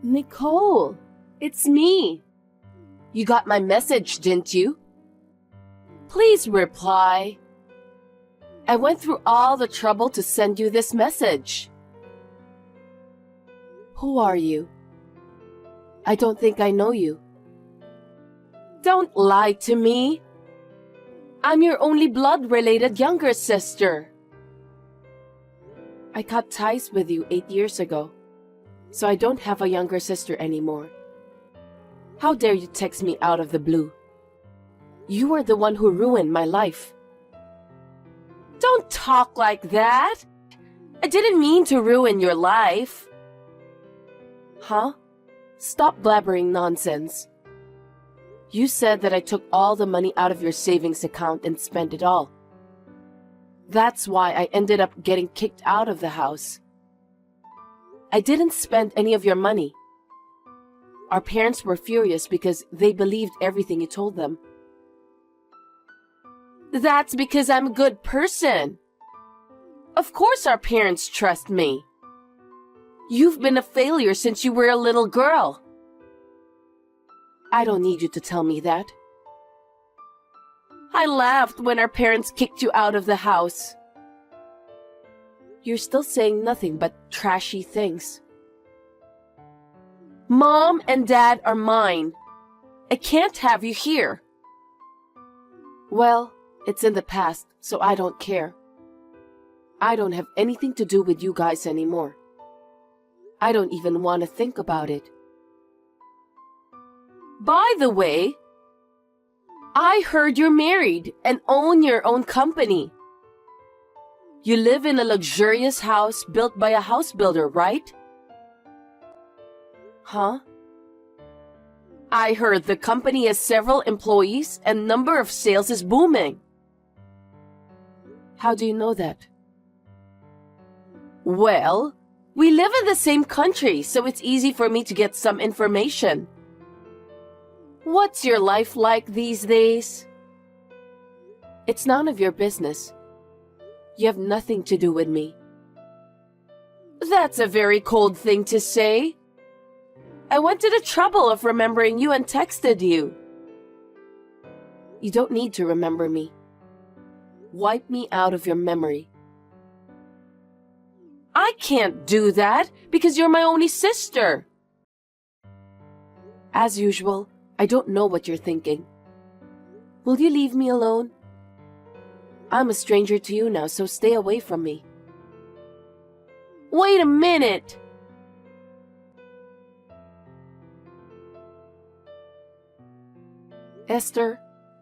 Nicole, it's me. You got my message, didn't you? Please reply. I went through all the trouble to send you this message. Who are you? I don't think I know you. Don't lie to me. I'm your only blood-related younger sister. I cut ties with you 8 years ago, so I don't have a younger sister anymore. How dare you text me out of the blue? You are the one who ruined my life. Don't talk like that. I didn't mean to ruin your life. Huh? Stop blabbering nonsense. You said that I took all the money out of your savings account and spent it all. That's why I ended up getting kicked out of the house. I didn't spend any of your money. Our parents were furious because they believed everything you told them. That's because I'm a good person. Of course our parents trust me. You've been a failure since you were a little girl. I don't need you to tell me that. I laughed when our parents kicked you out of the house. You're still saying nothing but trashy things. Mom and Dad are mine. I can't have you here. Well, it's in the past, so I don't care. I don't have anything to do with you guys anymore. I don't even want to think about it. By the way, I heard you're married and own your own company. You live in a luxurious house built by a house builder, right? Huh? I heard the company has several employees and number of sales is booming. How do you know that? Well, we live in the same country, so it's easy for me to get some information. What's your life like these days? It's none of your business. You have nothing to do with me. That's a very cold thing to say. I went to the trouble of remembering you and texted you. You don't need to remember me. Wipe me out of your memory. I can't do that because you're my only sister. As usual, I don't know what you're thinking. Will you leave me alone? I'm a stranger to you now, so stay away from me. Wait a minute! Esther,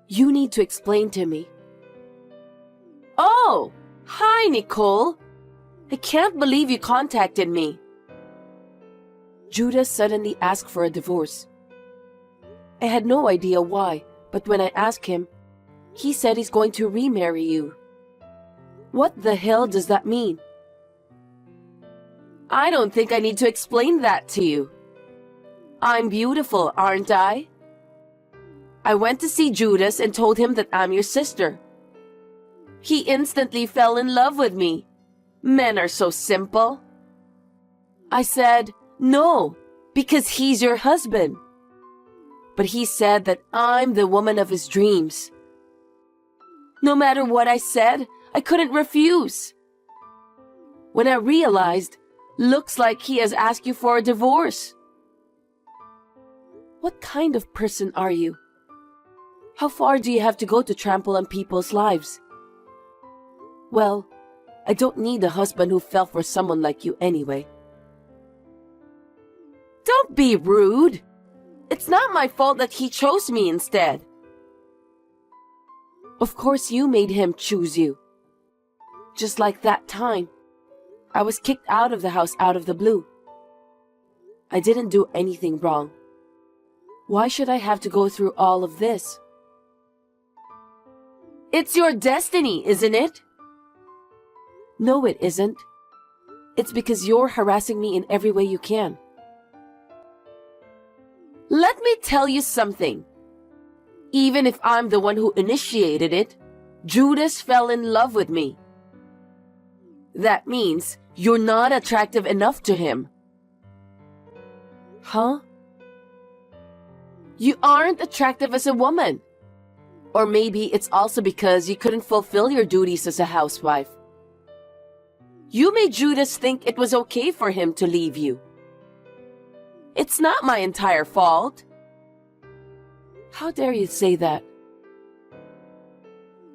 you need to explain to me. Oh, hi, Nicole. I can't believe you contacted me. Judas suddenly asked for a divorce. I had no idea why, but when I asked him, he said he's going to remarry you. What the hell does that mean? I don't think I need to explain that to you. I'm beautiful, aren't I? I went to see Judas and told him that I'm your sister. He instantly fell in love with me. Men are so simple. I said, no, because he's your husband. But he said that I'm the woman of his dreams. No matter what I said, I couldn't refuse. When I realized, looks like he has asked you for a divorce. What kind of person are you? How far do you have to go to trample on people's lives? Well, I don't need a husband who fell for someone like you anyway. Don't be rude. It's not my fault that he chose me instead. Of course you made him choose you. Just like that time. I was kicked out of the house out of the blue. I didn't do anything wrong. Why should I have to go through all of this? It's your destiny, isn't it? No, it isn't. It's because you're harassing me in every way you can. Let me tell you something. Even if I'm the one who initiated it, Judas fell in love with me. That means you're not attractive enough to him. Huh? You aren't attractive as a woman. Or maybe it's also because you couldn't fulfill your duties as a housewife. You made Judas think it was okay for him to leave you. It's not my entire fault. How dare you say that?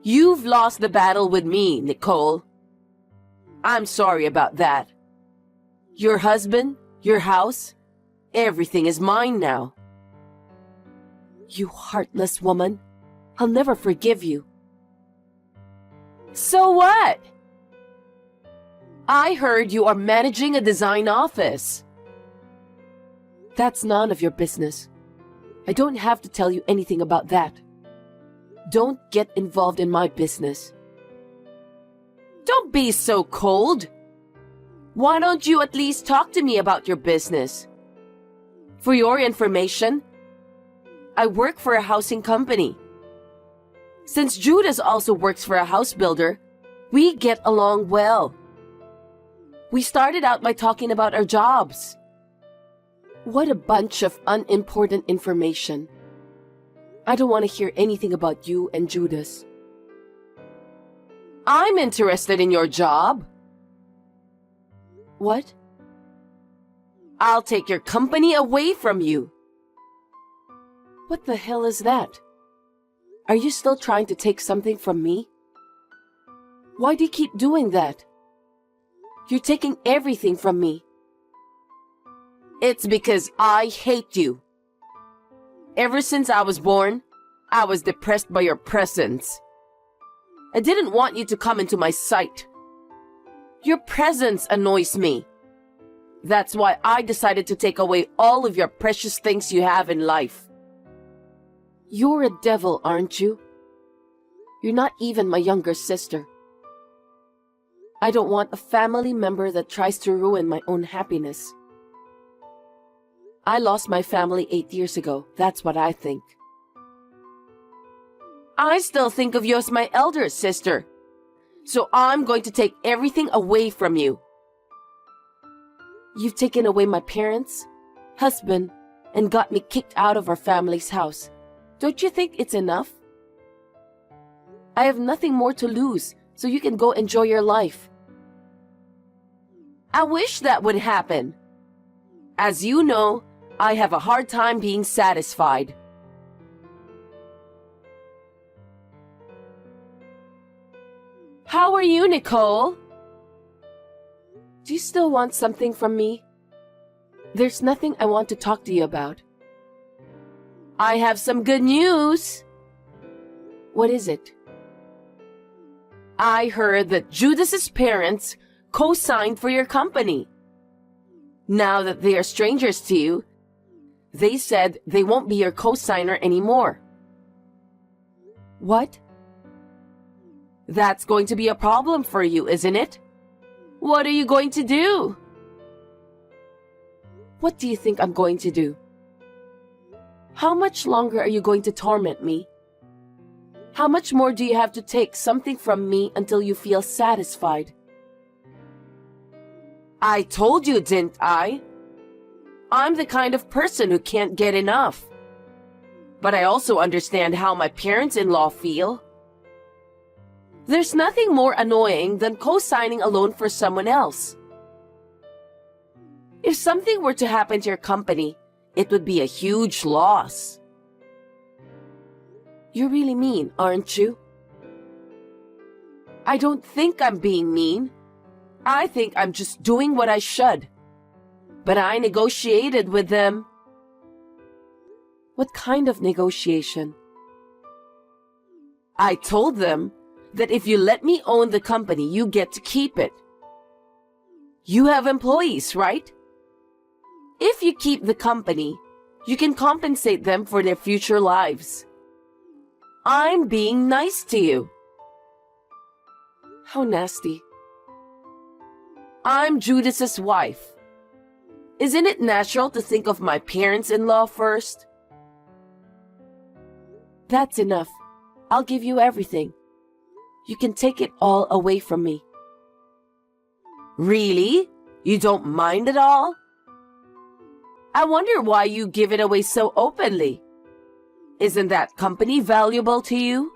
You've lost the battle with me, Nicole. I'm sorry about that. Your husband, your house, everything is mine now. You heartless woman. I'll never forgive you. So what? I heard you are managing a design office. That's none of your business. I don't have to tell you anything about that. Don't get involved in my business. Don't be so cold. Why don't you at least talk to me about your business? For your information, I work for a housing company. Since Judas also works for a house builder, we get along well. We started out by talking about our jobs. What a bunch of unimportant information. I don't want to hear anything about you and Judas. I'm interested in your job. What? I'll take your company away from you. What the hell is that? Are you still trying to take something from me? Why do you keep doing that? You're taking everything from me. It's because I hate you. Ever since I was born, I was depressed by your presence. I didn't want you to come into my sight. Your presence annoys me. That's why I decided to take away all of your precious things you have in life. You're a devil, aren't you? You're not even my younger sister. I don't want a family member that tries to ruin my own happiness. I lost my family 8 years ago. That's what I think. I still think of you as my elder sister. So I'm going to take everything away from you. You've taken away my parents, husband, and got me kicked out of our family's house. Don't you think it's enough? I have nothing more to lose, so you can go enjoy your life. I wish that would happen. As you know, I have a hard time being satisfied. How are you, Nicole? Do you still want something from me? There's nothing I want to talk to you about. I have some good news. What is it? I heard that Judas's parents co-signed for your company. Now that they are strangers to you, they said they won't be your co-signer anymore. What? That's going to be a problem for you, isn't it? What are you going to do? What do you think I'm going to do? How much longer are you going to torment me? How much more do you have to take something from me until you feel satisfied? I told you, didn't I? I'm the kind of person who can't get enough. But I also understand how my parents-in-law feel. There's nothing more annoying than co-signing a loan for someone else. If something were to happen to your company, it would be a huge loss. You're really mean, aren't you? I don't think I'm being mean. I think I'm just doing what I should. But I negotiated with them. What kind of negotiation? I told them that if you let me own the company, you get to keep it. You have employees, right? If you keep the company, you can compensate them for their future lives. I'm being nice to you. How nasty. I'm Judas's wife. Isn't it natural to think of my parents-in-law first? That's enough. I'll give you everything. You can take it all away from me. Really? You don't mind at all? I wonder why you give it away so openly. Isn't that company valuable to you?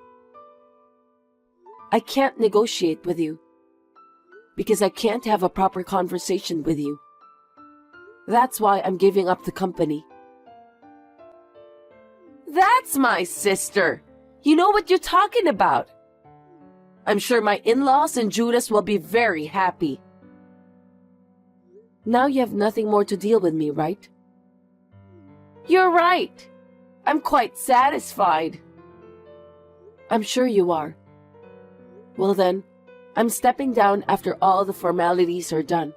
I can't negotiate with you because I can't have a proper conversation with you. That's why I'm giving up the company. That's my sister. You know what you're talking about. I'm sure my in-laws and Judas will be very happy. Now you have nothing more to deal with me, right? You're right. I'm quite satisfied. I'm sure you are. Well then, I'm stepping down after all the formalities are done.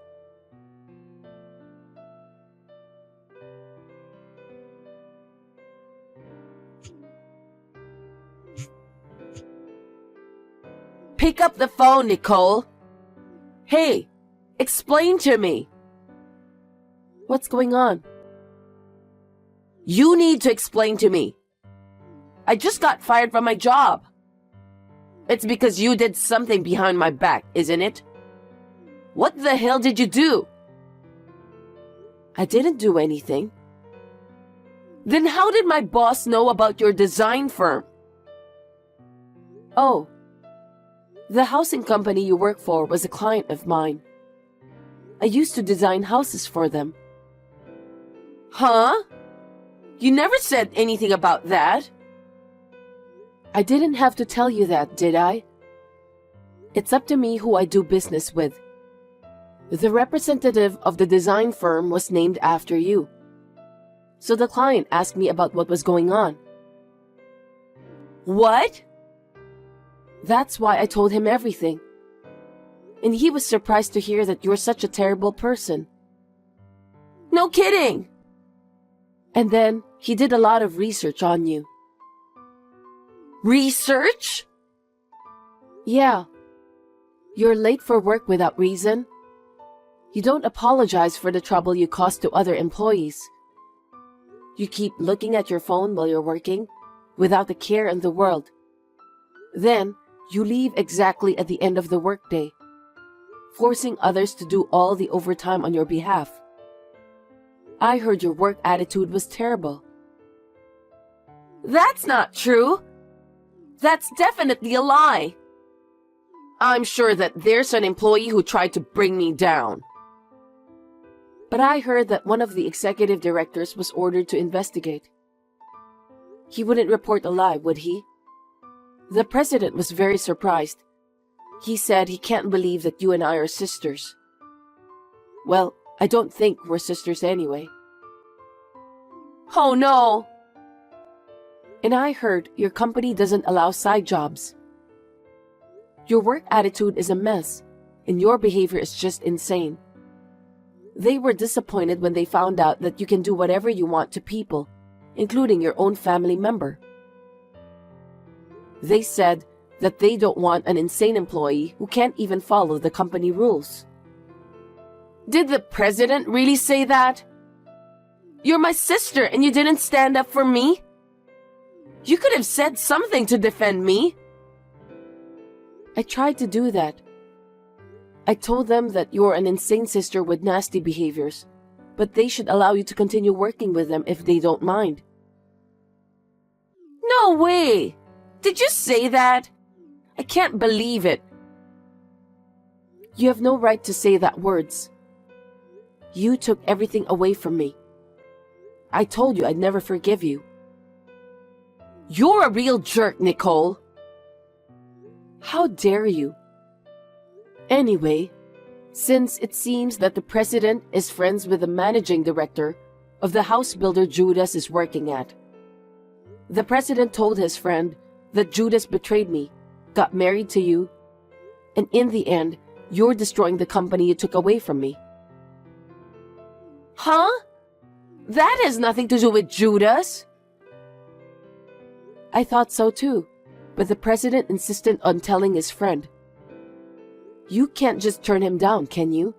Pick up the phone, Nicole. Hey, explain to me. What's going on? You need to explain to me. I just got fired from my job. It's because you did something behind my back, isn't it? What the hell did you do? I didn't do anything. Then how did my boss know about your design firm? Oh, the housing company you work for was a client of mine. I used to design houses for them. Huh? You never said anything about that. I didn't have to tell you that, did I? It's up to me who I do business with. The representative of the design firm was named after you. So the client asked me about what was going on. What? That's why I told him everything. And he was surprised to hear that you're such a terrible person. No kidding! And then he did a lot of research on you. Research? Yeah. You're late for work without reason. You don't apologize for the trouble you caused to other employees. You keep looking at your phone while you're working, without a care in the world. Then, you leave exactly at the end of the workday, forcing others to do all the overtime on your behalf. I heard your work attitude was terrible. That's not true. That's definitely a lie. I'm sure that there's an employee who tried to bring me down. But I heard that one of the executive directors was ordered to investigate. He wouldn't report a lie, would he? The president was very surprised. He said he can't believe that you and I are sisters. Well, I don't think we're sisters anyway. Oh no! And I heard your company doesn't allow side jobs. Your work attitude is a mess, and your behavior is just insane. They were disappointed when they found out that you can do whatever you want to people, including your own family member. They said that they don't want an insane employee who can't even follow the company rules. Did the president really say that? You're my sister and you didn't stand up for me? You could have said something to defend me. I tried to do that. I told them that you're an insane sister with nasty behaviors, but they should allow you to continue working with them if they don't mind. No way! Did you say that? I can't believe it. You have no right to say that words. You took everything away from me. I told you I'd never forgive you. You're a real jerk, Nicole. How dare you? Anyway, since it seems that the president is friends with the managing director of the house builder Judas is working at, the president told his friend that Judas betrayed me, got married to you, and in the end, you're destroying the company you took away from me. Huh? That has nothing to do with Judas. I thought so too, but the president insisted on telling his friend. You can't just turn him down, can you?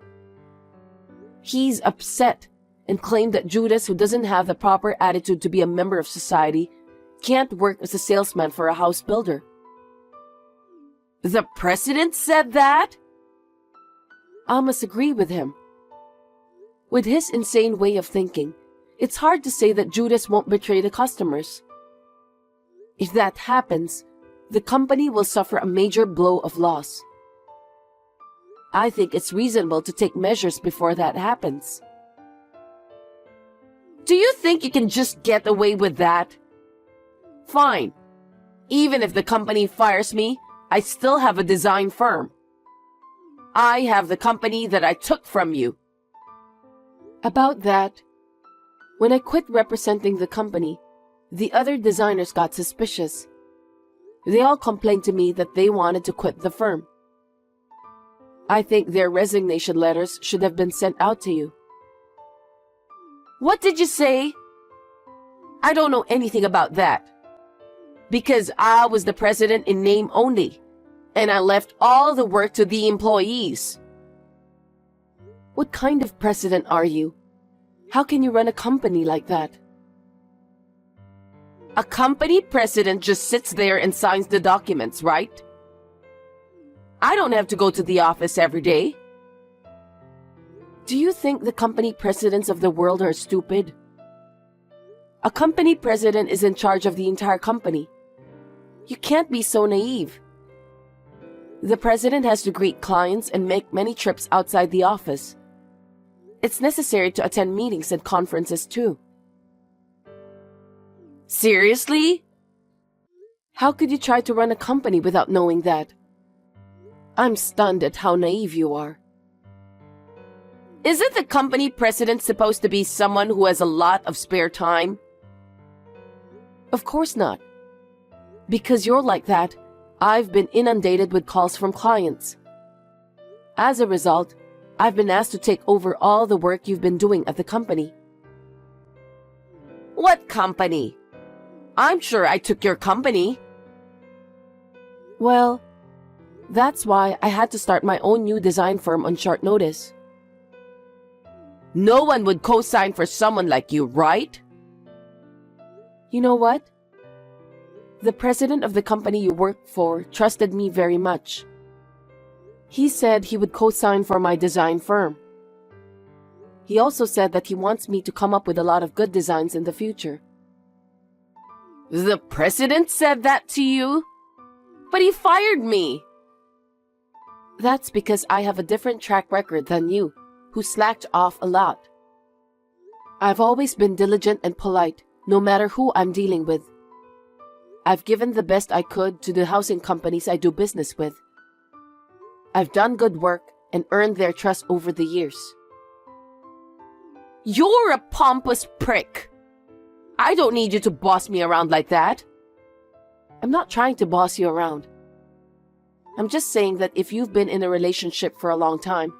He's upset and claimed that Judas, who doesn't have the proper attitude to be a member of society, can't work as a salesman for a house builder. The president said that? I must agree with him. With his insane way of thinking, It's hard to say that Judas won't betray the customers. If that happens, the company will suffer a major blow of loss. I think it's reasonable to take measures before that happens. Do you think you can just get away with that? Fine. Even if the company fires me, I still have a design firm. I have the company that I took from you. About that, when I quit representing the company, the other designers got suspicious. They all complained to me that they wanted to quit the firm. I think their resignation letters should have been sent out to you. What did you say? I don't know anything about that. Because I was the president in name only, and I left all the work to the employees. What kind of president are you? How can you run a company like that? A company president just sits there and signs the documents, right? I don't have to go to the office every day. Do you think the company presidents of the world are stupid? A company president is in charge of the entire company. You can't be so naive. The president has to greet clients and make many trips outside the office. It's necessary to attend meetings and conferences too. Seriously? How could you try to run a company without knowing that? I'm stunned at how naive you are. Isn't the company president supposed to be someone who has a lot of spare time? Of course not. Because you're like that, I've been inundated with calls from clients. As a result, I've been asked to take over all the work you've been doing at the company. What company? I'm sure I took your company. Well, that's why I had to start my own new design firm on short notice. No one would co-sign for someone like you, right? You know what? The president of the company you work for trusted me very much. He said he would co-sign for my design firm. He also said that he wants me to come up with a lot of good designs in the future. The president said that to you? But he fired me. That's because I have a different track record than you, who slacked off a lot. I've always been diligent and polite, no matter who I'm dealing with. I've given the best I could to the housing companies I do business with. I've done good work and earned their trust over the years. You're a pompous prick. I don't need you to boss me around like that. I'm not trying to boss you around. I'm just saying that if you've been in a relationship for a long time,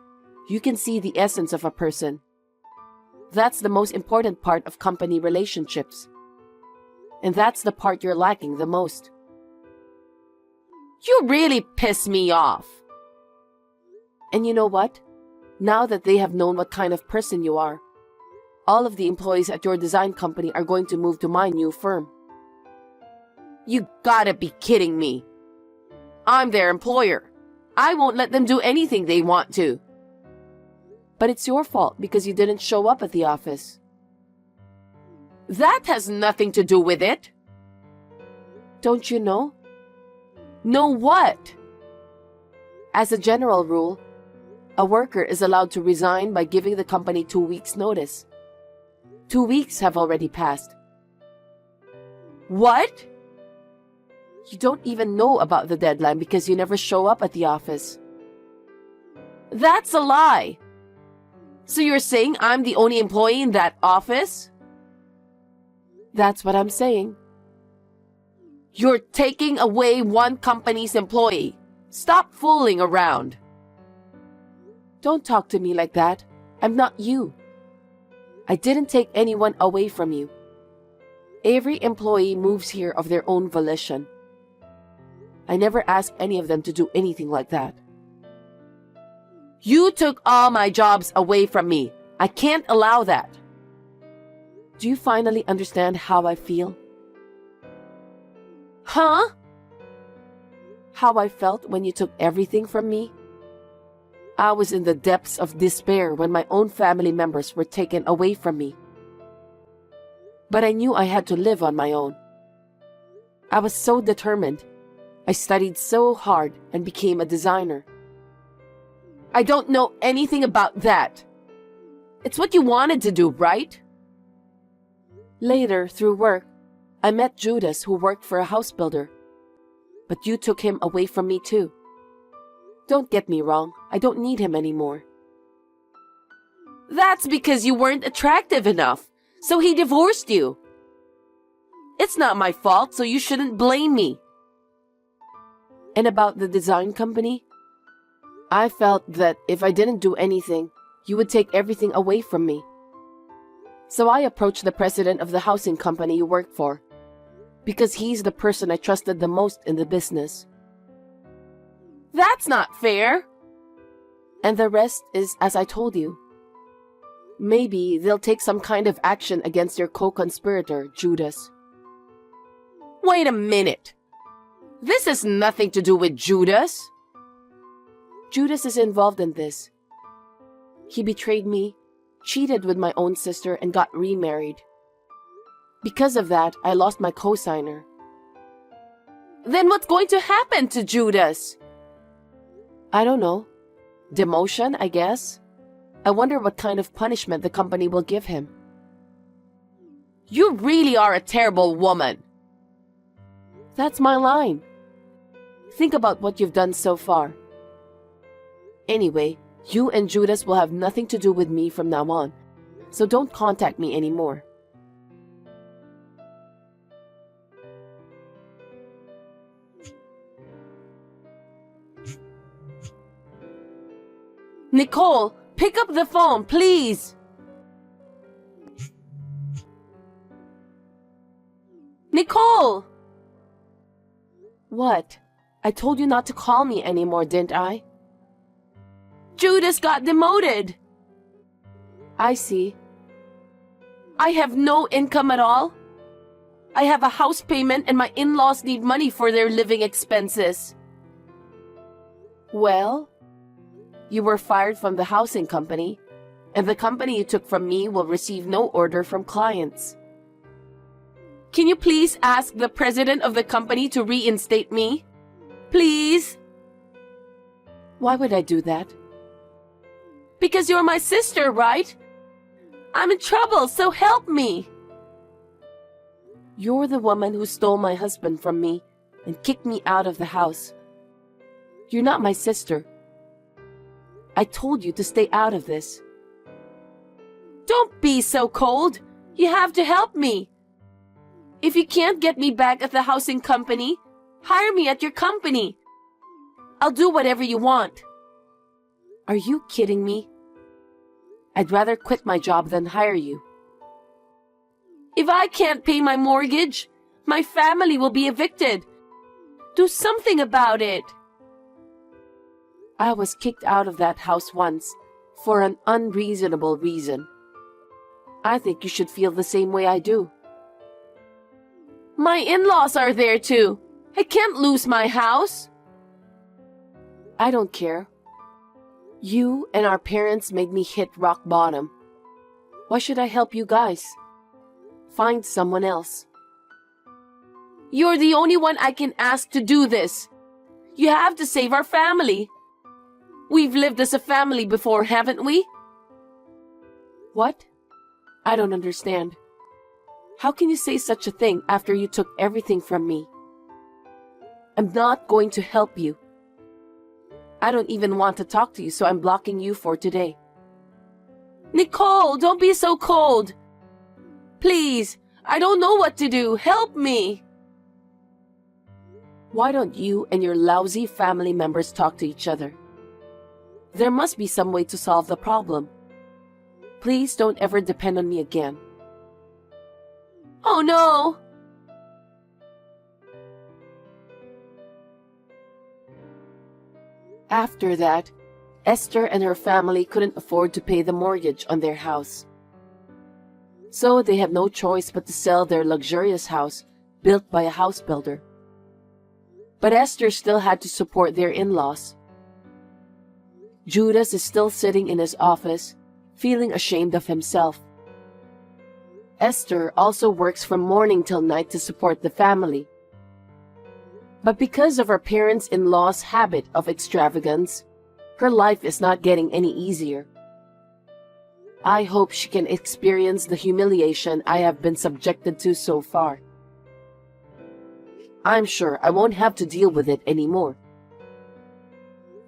you can see the essence of a person. That's the most important part of company relationships. And that's the part you're lacking the most. You really piss me off. And you know what? Now that they have known what kind of person you are, all of the employees at your design company are going to move to my new firm. You gotta be kidding me. I'm their employer. I won't let them do anything they want to. But it's your fault because you didn't show up at the office. That has nothing to do with it. Don't you know? Know what? As a general rule, a worker is allowed to resign by giving the company 2 weeks' notice. 2 weeks have already passed. What? You don't even know about the deadline because you never show up at the office. That's a lie. So you're saying I'm the only employee in that office? That's what I'm saying. You're taking away one company's employee. Stop fooling around. Don't talk to me like that. I'm not you. I didn't take anyone away from you. Every employee moves here of their own volition. I never asked any of them to do anything like that. You took all my jobs away from me. I can't allow that. Do you finally understand how I feel? Huh? How I felt when you took everything from me? I was in the depths of despair when my own family members were taken away from me. But I knew I had to live on my own. I was so determined. I studied so hard and became a designer. I don't know anything about that. It's what you wanted to do, right? Later, through work, I met Judas, who worked for a house builder. But you took him away from me too. Don't get me wrong, I don't need him anymore. That's because you weren't attractive enough, so he divorced you. It's not my fault, so you shouldn't blame me. And about the design company? I felt that if I didn't do anything, you would take everything away from me. So I approached the president of the housing company you work for, because he's the person I trusted the most in the business. That's not fair. And the rest is as I told you. Maybe they'll take some kind of action against your co-conspirator, Judas. Wait a minute. This has nothing to do with Judas. Judas is involved in this. He betrayed me, cheated with my own sister, and got remarried. Because of that, I lost my co-signer. Then what's going to happen to Judas? I don't know. Demotion, I guess. I wonder what kind of punishment the company will give him. You really are a terrible woman. That's my line. Think about what you've done so far. Anyway, you and Judas will have nothing to do with me from now on, so don't contact me anymore. Nicole, pick up the phone, please. Nicole! What? I told you not to call me anymore, didn't I? Judas got demoted. I see. I have no income at all. I have a house payment and my in-laws need money for their living expenses. Well, you were fired from the housing company, and the company you took from me will receive no order from clients. Can you please ask the president of the company to reinstate me? Please? Why would I do that? Because you're my sister, right? I'm in trouble, so help me. You're the woman who stole my husband from me and kicked me out of the house. You're not my sister. I told you to stay out of this. Don't be so cold. You have to help me. If you can't get me back at the housing company, hire me at your company. I'll do whatever you want. Are you kidding me? I'd rather quit my job than hire you. If I can't pay my mortgage, my family will be evicted. Do something about it. I was kicked out of that house once for an unreasonable reason. I think you should feel the same way I do. My in-laws are there too. I can't lose my house. I don't care. You and our parents made me hit rock bottom. Why should I help you guys? Find someone else. You're the only one I can ask to do this. You have to save our family. We've lived as a family before, haven't we? What? I don't understand. How can you say such a thing after you took everything from me? I'm not going to help you. I don't even want to talk to you, so I'm blocking you for today. Nicole, don't be so cold. Please, I don't know what to do. Help me. Why don't you and your lousy family members talk to each other? There must be some way to solve the problem. Please don't ever depend on me again. Oh no! After that, Esther and her family couldn't afford to pay the mortgage on their house. So they had no choice but to sell their luxurious house built by a house builder. But Esther still had to support their in-laws. Judas is still sitting in his office, feeling ashamed of himself. Esther also works from morning till night to support the family. But because of her parents-in-law's habit of extravagance, her life is not getting any easier. I hope she can experience the humiliation I have been subjected to so far. I'm sure I won't have to deal with it anymore.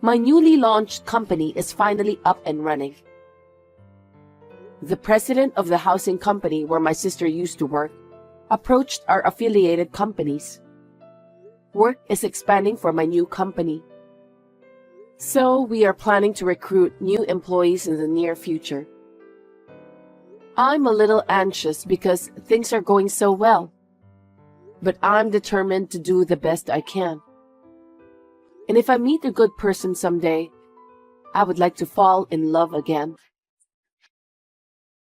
My newly launched company is finally up and running. The president of the housing company where my sister used to work approached our affiliated companies. Work is expanding for my new company. So we are planning to recruit new employees in the near future. I'm a little anxious because things are going so well, but I'm determined to do the best I can. And if I meet a good person someday, I would like to fall in love again.